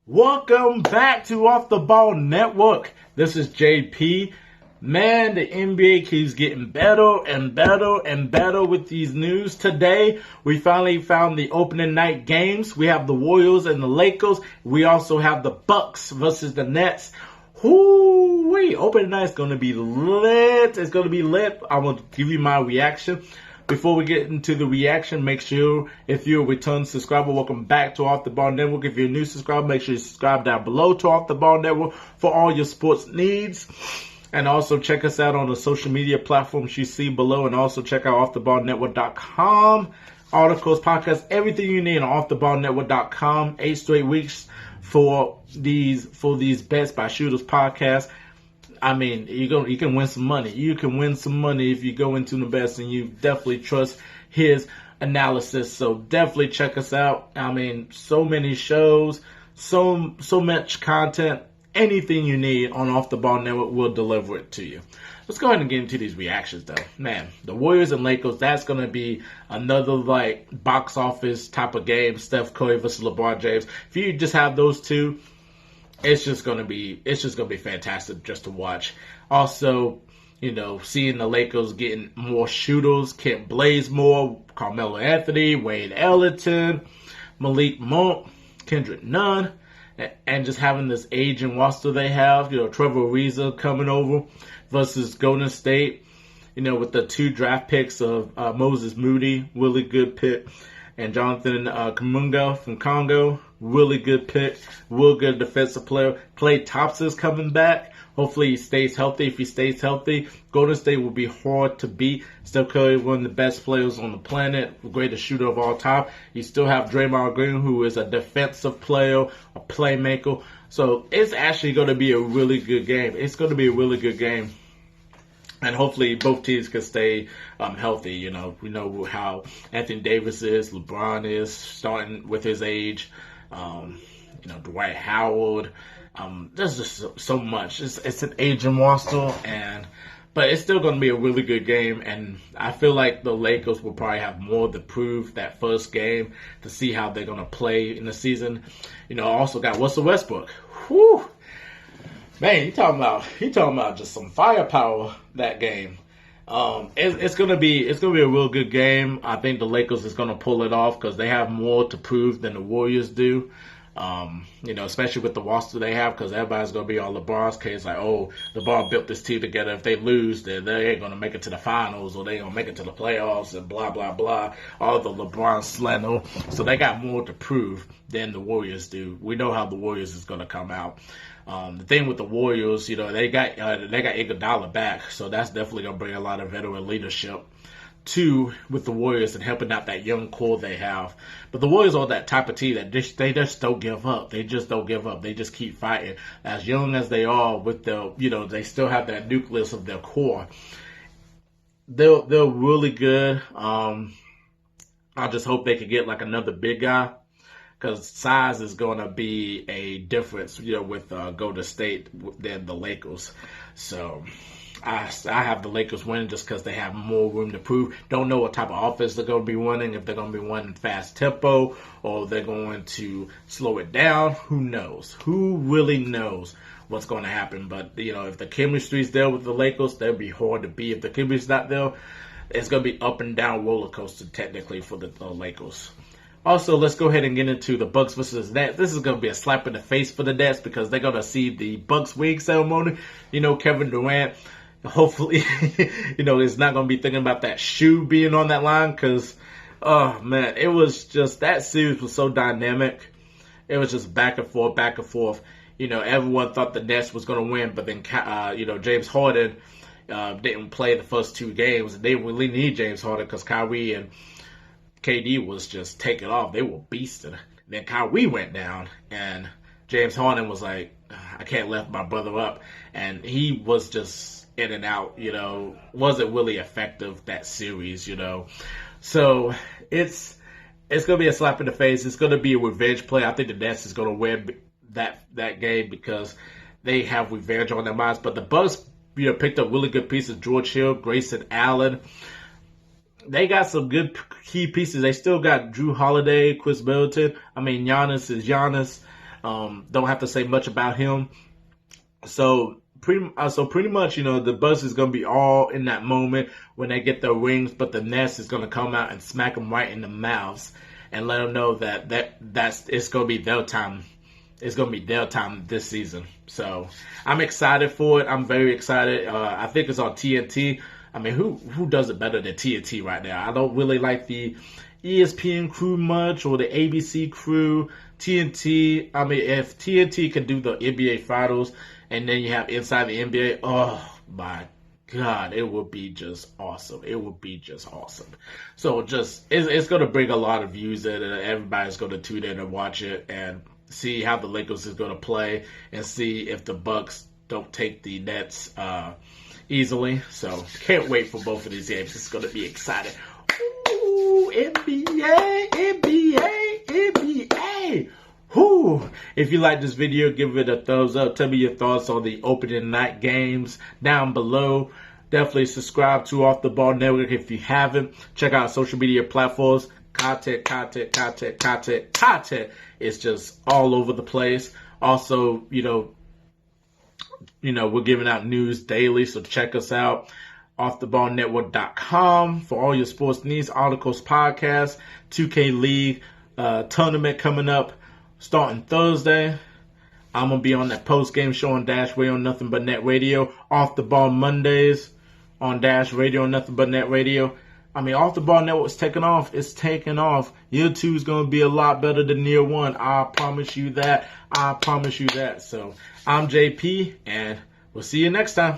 Welcome back to Off the Ball Network. This is JP. Man, the NBA keeps getting better and better and better with these news. Today, we finally found the opening night games. We have the Warriors and the Lakers. We also have the Bucks versus the Nets. Whoo-wee, opening night's going to be lit. It's going to be lit. I'm going to give you my reaction. Before we get into the reaction, make sure if you're a return subscriber, welcome back to Off the Ball Network. If you're a new subscriber, make sure you subscribe down below to Off the Ball Network for all your sports needs. And also check us out on the social media platforms you see below. And also check out offtheballnetwork.com. Articles, podcasts, everything you need on offtheballnetwork.com. 8 straight weeks for these Bets by Shooters podcasts. I mean, you can win some money. You can win some money if you go into the best and you definitely trust his analysis. So definitely check us out. I mean, so many shows, so much content. Anything you need on Off the Ball Network, we'll deliver it to you. Let's go ahead and get into these reactions, though. Man, the Warriors and Lakers, that's going to be another, like, box office type of game. Steph Curry versus LeBron James. If you just have those two, it's just gonna be fantastic just to watch. Also, you know, seeing the Lakers getting more shooters, Kent Bazemore, Carmelo Anthony, Wayne Ellington, Malik Monk, Kendrick Nunn, and just having this aging roster they have. You know, Trevor Ariza coming over versus Golden State. You know, with the 2 draft picks of Moses Moody, really good pick, and Jonathan Kuminga from Congo, really good pick, real good defensive player. Klay Thompson's coming back. Hopefully he stays healthy. If he stays healthy, Golden State will be hard to beat. Steph Curry, one of the best players on the planet, the greatest shooter of all time. You still have Draymond Green, who is a defensive player, a playmaker. So it's actually going to be a really good game. It's going to be a really good game. And hopefully both teams can stay healthy. You know, we know how Anthony Davis is, LeBron is, starting with his age. You know, Dwight Howard. There's just so much. It's an aging roster, but it's still going to be a really good game. And I feel like the Lakers will probably have more to prove that first game to see how they're going to play in the season. You know, also got Russell Westbrook. Whew. Man, he talking about just some firepower that game. It's gonna be a real good game. I think the Lakers is gonna pull it off because they have more to prove than the Warriors do. You know, especially with the roster they have, because everybody's gonna be on LeBron's case, like, oh, LeBron built this team together. If they lose, then they ain't gonna make it to the finals, or they ain't gonna make it to the playoffs, and blah blah blah. All the LeBron slander. So they got more to prove than the Warriors do. We know how the Warriors is gonna come out. The thing with the Warriors, you know, they got Iguodala back, so that's definitely gonna bring a lot of veteran leadership with the Warriors and helping out that young core they have. But the Warriors are that type of team that they just don't give up. They just don't give up. They just keep fighting. As young as they are, with the, you know, they still have that nucleus of their core. They're really good. I just hope they can get like another big guy, because size is going to be a difference, you know, with Golden State than the Lakers. So I have the Lakers winning just because they have more room to prove. Don't know what type of offense they're going to be running, if they're going to be running fast tempo or they're going to slow it down. Who knows? Who really knows what's going to happen? But, you know, if the chemistry's there with the Lakers, they'll be hard to beat. If the chemistry's not there, it's going to be up and down roller coaster technically for the Lakers. Also, let's go ahead and get into the Bucks versus Nets. This is going to be a slap in the face for the Nets because they're going to see the Bucks ring ceremony. You know, Kevin Durant, hopefully, you know, is not going to be thinking about that shoe being on that line because, oh, man, it was just, that series was so dynamic. It was just back and forth, back and forth. You know, everyone thought the Nets was going to win, but then, you know, James Harden didn't play the first 2 games. They really need James Harden because Kyrie and KD was just taking off. They were beasting. Then Kyrie went down, and James Harden was like, I can't let my brother up. And he was just in and out, you know, wasn't really effective that series, you know. So it's going to be a slap in the face. It's going to be a revenge play. I think the Nets is going to win that game because they have revenge on their minds. But the Bucks, you know, picked up really good pieces. George Hill, Grayson Allen. They got some good key pieces. They still got Drew Holiday, Chris Middleton. I mean, Giannis is Giannis. Don't have to say much about him. So pretty much, the buzz is gonna be all in that moment when they get their rings, but the Nets is gonna come out and smack them right in the mouths and let them know that's it's gonna be their time. It's gonna be their time this season. So I'm excited for it. I'm very excited. I think it's on TNT. I mean, who does it better than TNT right now? I don't really like the ESPN crew much or the ABC crew. TNT. I mean, if TNT can do the NBA Finals and then you have Inside the NBA, oh my God, it would be just awesome. It would be just awesome. So it's going to bring a lot of views in, and everybody's going to tune in and watch it and see how the Lakers is going to play and see if the Bucks don't take the Nets easily. So can't wait for both of these games. It's going to be exciting. Ooh, NBA, NBA, NBA. Whew. If you like this video, give it a thumbs up. Tell me your thoughts on the opening night games down below. Definitely subscribe to Off the Ball Network if you haven't. Check out social media platforms. Content. It's just all over the place. Also, we're giving out news daily, so check us out. offtheballnetwork.com for all your sports needs, articles, podcasts, 2K League tournament coming up starting Thursday. I'm going to be on that post-game show on Dash Radio on Nothing But Net Radio. Off the Ball Mondays on Dash Radio on Nothing But Net Radio. I mean, Off the Ball Network's taking off. It's taking off. Year 2 is going to be a lot better than year 1. I promise you that. So, I'm JP, and we'll see you next time.